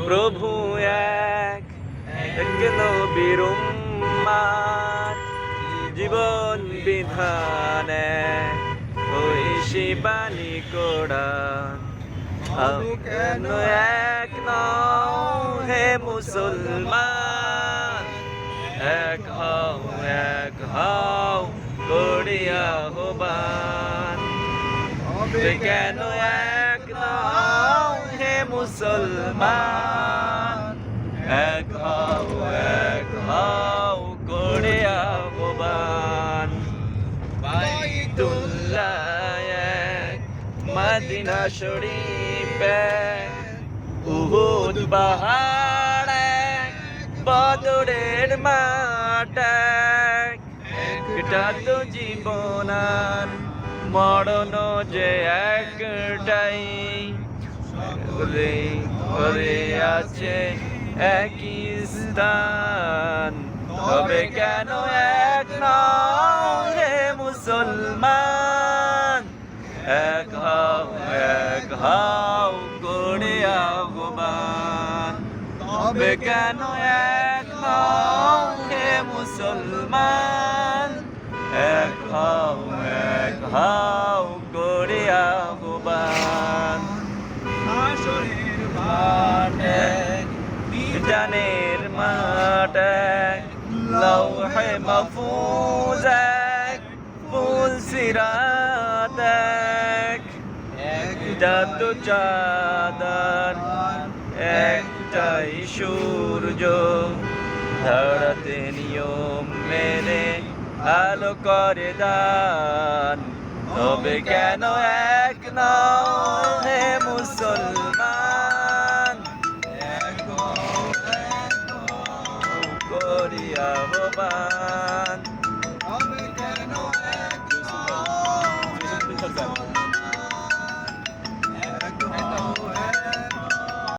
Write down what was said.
প্রভু এক নবীর উম্মাত, জীবন বিধান এক, ওই শিবানী কোরআন। কেন এক নও হে মুসলমান, এক হও করিয়া আহ্বান। কেন এক নও হে মুসলমান, এক হও করিয়া আহ্বান। বাইতুল্লাহ এক, মদিনা শরীফ এক, উহুদ পাহাড় এক, বদরের মাঠ এক। একটা তো জীবন আর মরণ যে একটাই, করে আছে একই স্থান। তবে কেন এক নও হে মুসলমান, এক হও করে আহ্বান। তবে কেন এক নও হে মুসলমান, এক হও করে আহ্বান। হাসরের মাঠ এক, মিজানের মাঠ এক, লৌহে মাহফুজ এক, ফুল সিরাত এক। একটা তো চাঁদার একটাই সূর্য, ধরাতে নিয়ম মেনে আলো করে দান। তবে কেন এক নও হে মুসলমান, এক করিয়া আহ্বান।